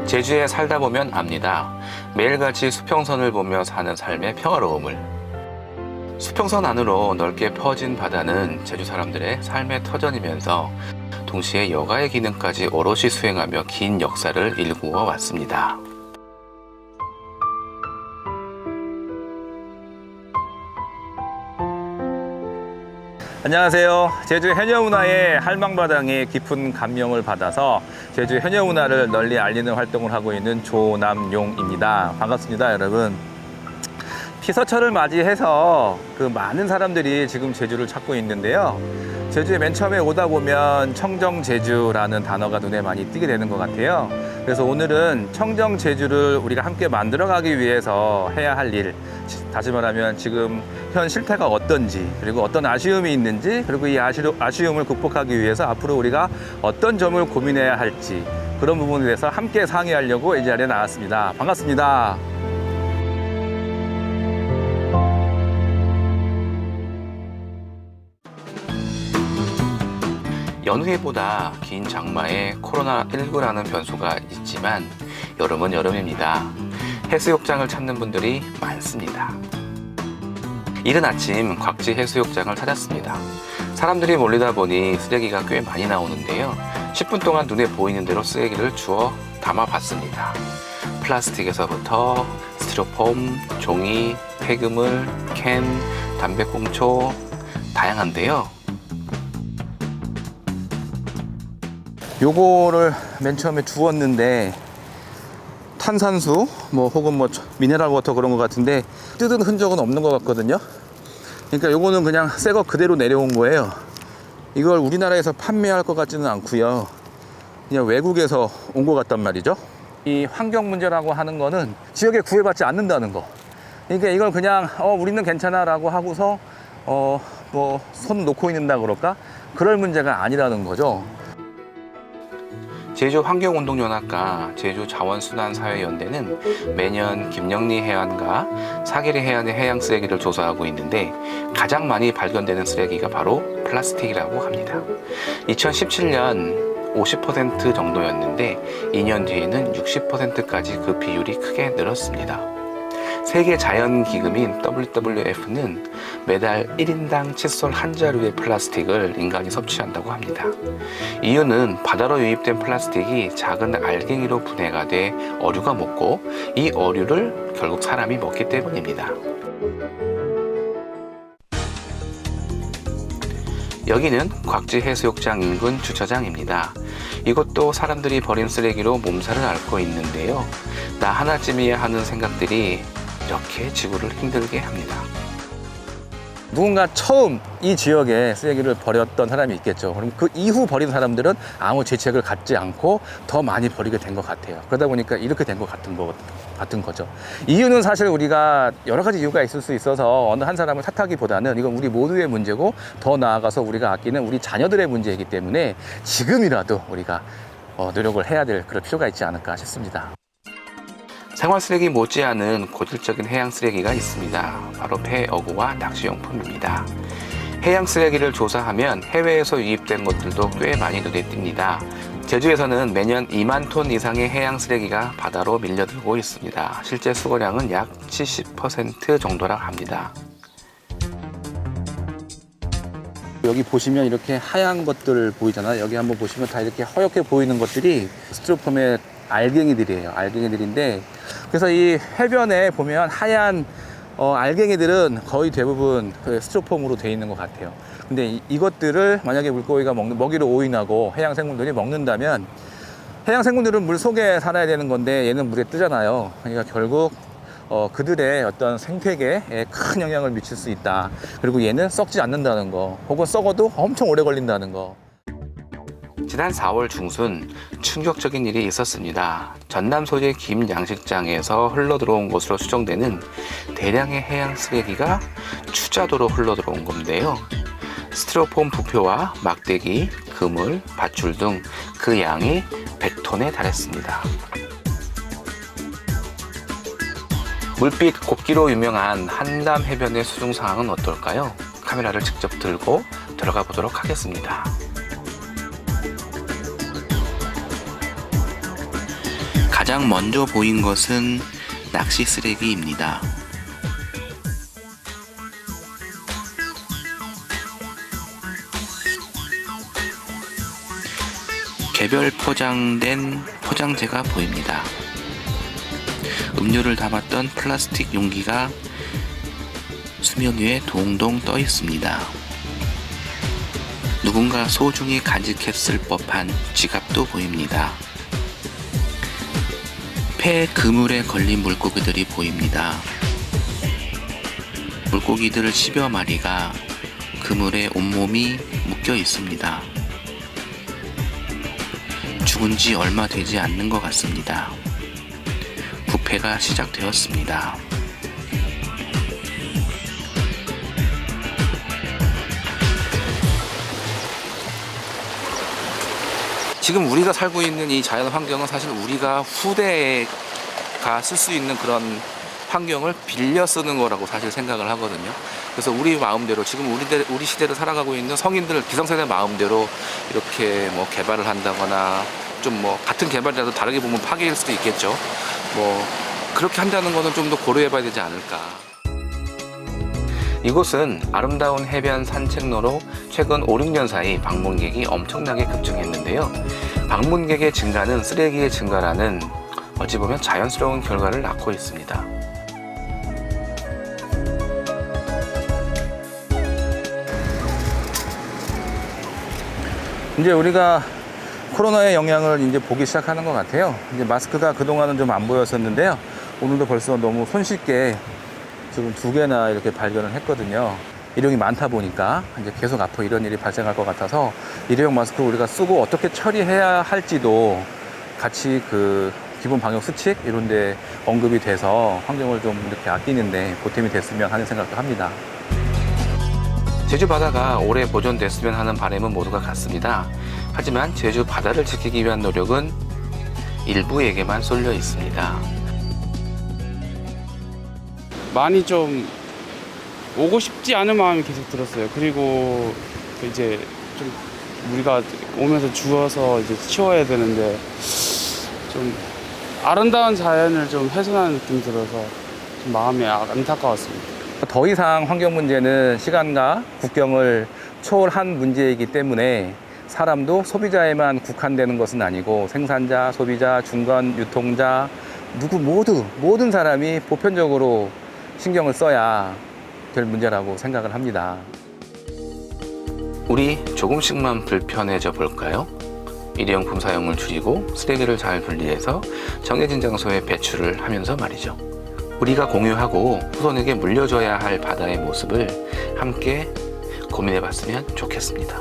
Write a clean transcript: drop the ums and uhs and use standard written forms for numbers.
제주에 살다 보면 압니다. 매일같이 수평선을 보며 사는 삶의 평화로움을. 수평선 안으로 넓게 퍼진 바다는 제주 사람들의 삶의 터전이면서 동시에 여가의 기능까지 오롯이 수행하며 긴 역사를 일구어 왔습니다. 안녕하세요. 제주 해녀문화의 할망바당의 깊은 감명을 받아서 제주 해녀문화를 널리 알리는 활동을 하고 있는 조남용입니다. 반갑습니다, 여러분. 피서철을 맞이해서 많은 사람들이 지금 제주를 찾고 있는데요. 제주에 맨 처음에 오다 보면 청정제주라는 단어가 눈에 많이 띄게 되는 것 같아요. 그래서 오늘은 청정제주를 우리가 함께 만들어가기 위해서 해야 할 일, 다시 말하면 지금 현 실태가 어떤지, 그리고 어떤 아쉬움이 있는지, 그리고 이 아쉬움을 극복하기 위해서 앞으로 우리가 어떤 점을 고민해야 할지, 그런 부분에 대해서 함께 상의하려고 이 자리에 나왔습니다. 반갑습니다. 여느 해보다 긴 장마에 코로나19라는 변수가 있지만 여름은 여름입니다. 해수욕장을 찾는 분들이 많습니다. 이른 아침 곽지 해수욕장을 찾았습니다. 사람들이 몰리다 보니 쓰레기가 꽤 많이 나오는데요. 10분 동안 눈에 보이는 대로 쓰레기를 주워 담아봤습니다. 플라스틱에서부터 스티로폼, 종이, 폐기물, 캔, 담배꽁초 다양한데요. 요거를 맨 처음에 주웠는데 탄산수 혹은 미네랄 워터 그런 것 같은데 뜯은 흔적은 없는 것 같거든요. 그러니까 요거는 그냥 새 거 그대로 내려온 거예요. 이걸 우리나라에서 판매할 것 같지는 않고요. 그냥 외국에서 온 것 같단 말이죠. 이 환경 문제라고 하는 거는 지역에 구애받지 않는다는 거. 그러니까 이걸 그냥 우리는 괜찮아 라고 하고서 손 놓고 있는다 그럴까? 그럴 문제가 아니라는 거죠. 제주환경운동연합과 제주자원순환사회연대는 매년 김영리 해안과 사계리 해안의 해양 쓰레기를 조사하고 있는데 가장 많이 발견되는 쓰레기가 바로 플라스틱이라고 합니다. 2017년 50% 정도였는데 2년 뒤에는 60%까지 그 비율이 크게 늘었습니다. 세계 자연기금인 WWF는 매달 1인당 칫솔 한 자루의 플라스틱을 인간이 섭취한다고 합니다. 이유는 바다로 유입된 플라스틱이 작은 알갱이로 분해가 돼 어류가 먹고 이 어류를 결국 사람이 먹기 때문입니다. 여기는 곽지 해수욕장 인근 주차장입니다. 이것도 사람들이 버린 쓰레기로 몸살을 앓고 있는데요. 나 하나쯤이야 하는 생각들이 이렇게 지구를 힘들게 합니다. 누군가 처음 이 지역에 쓰레기를 버렸던 사람이 있겠죠. 그럼 그 이후 버린 사람들은 아무 죄책을 갖지 않고 더 많이 버리게 된 것 같아요. 그러다 보니까 이렇게 된 것 같은 거죠. 이유는 사실 우리가 여러 가지 이유가 있을 수 있어서 어느 한 사람을 탓하기보다는 이건 우리 모두의 문제고 더 나아가서 우리가 아끼는 우리 자녀들의 문제이기 때문에 지금이라도 우리가 노력을 해야 될 그럴 필요가 있지 않을까 싶습니다. 생활 쓰레기 못지않은 고질적인 해양 쓰레기가 있습니다. 바로 폐어구와 낚시용품입니다. 해양 쓰레기를 조사하면 해외에서 유입된 것들도 꽤 많이 눈에 띕니다. 제주에서는 매년 2만 톤 이상의 해양 쓰레기가 바다로 밀려들고 있습니다. 실제 수거량은 약 70% 정도라 합니다. 여기 보시면 이렇게 하얀 것들 보이잖아요. 여기 한번 보시면 다 이렇게 허옇게 보이는 것들이 스티로폼의 알갱이들이에요. 알갱이들인데 그래서 이 해변에 보면 하얀 알갱이들은 거의 대부분 스티로폼으로 되어 있는 것 같아요. 근데 이것들을 만약에 물고기가 먹이로 오인하고 해양 생물들이 먹는다면 해양 생물들은 물 속에 살아야 되는 건데 얘는 물에 뜨잖아요. 그러니까 결국 그들의 어떤 생태계에 큰 영향을 미칠 수 있다. 그리고 얘는 썩지 않는다는 거, 혹은 썩어도 엄청 오래 걸린다는 거. 지난 4월 중순 충격적인 일이 있었습니다. 전남 소재 김 양식장에서 흘러들어온 것으로 추정되는 대량의 해양 쓰레기가 추자도로 흘러들어온 건데요. 스티로폼 부표와 막대기, 그물, 밧줄 등 그 양이 100톤에 달했습니다. 물빛 곱기로 유명한 한담 해변의 수중 상황은 어떨까요? 카메라를 직접 들고 들어가 보도록 하겠습니다. 가장 먼저 보인 것은 낚시 쓰레기입니다. 개별 포장된 포장재가 보입니다. 음료를 담았던 플라스틱 용기가 수면 위에 동동 떠 있습니다. 누군가 소중히 간직했을 법한 지갑도 보입니다. 폐 그물에 걸린 물고기들이 보입니다. 물고기들 10여 마리가 그물에 온몸이 묶여 있습니다. 죽은 지 얼마 되지 않는 것 같습니다. 부패가 시작되었습니다. 지금 우리가 살고 있는 이 자연 환경은 사실 우리가 후대가 쓸 수 있는 그런 환경을 빌려 쓰는 거라고 사실 생각을 하거든요. 그래서 우리 마음대로 지금 우리 시대를 살아가고 있는 성인들 기성세대 마음대로 이렇게 뭐 개발을 한다거나 좀 뭐 같은 개발이라도 다르게 보면 파괴일 수도 있겠죠. 뭐 그렇게 한다는 거는 좀 더 고려해봐야 되지 않을까. 이곳은 아름다운 해변 산책로로 최근 5, 6년 사이 방문객이 엄청나게 급증했는데요. 방문객의 증가는 쓰레기의 증가라는 어찌 보면 자연스러운 결과를 낳고 있습니다. 이제 우리가 코로나의 영향을 이제 보기 시작하는 것 같아요. 이제 마스크가 그동안은 좀 안 보였었는데요. 오늘도 벌써 너무 손쉽게 지금 2개나 이렇게 발견을 했거든요. 일용이 많다 보니까 이제 계속 앞으로 이런 일이 발생할 것 같아서 일회용 마스크를 우리가 쓰고 어떻게 처리해야 할지도 같이 그 기본 방역 수칙 이런 데 언급이 돼서 환경을 좀 이렇게 아끼는데 보탬이 됐으면 하는 생각도 합니다. 제주 바다가 오래 보존됐으면 하는 바람은 모두가 같습니다. 하지만 제주 바다를 지키기 위한 노력은 일부에게만 쏠려 있습니다. 많이 좀 오고 싶지 않은 마음이 계속 들었어요. 그리고 이제 좀 우리가 오면서 주워서 이제 치워야 되는데 좀 아름다운 자연을 좀 훼손하는 느낌이 들어서 좀 마음이 안타까웠습니다. 더 이상 환경 문제는 시간과 국경을 초월한 문제이기 때문에 사람도 소비자에만 국한되는 것은 아니고 생산자, 소비자, 중간 유통자 모든 사람이 보편적으로 신경을 써야 될 문제라고 생각을 합니다. 우리 조금씩만 불편해져 볼까요? 일회용품 사용을 줄이고 쓰레기를 잘 분리해서 정해진 장소에 배출을 하면서 말이죠. 우리가 공유하고 후손에게 물려줘야 할 바다의 모습을 함께 고민해 봤으면 좋겠습니다.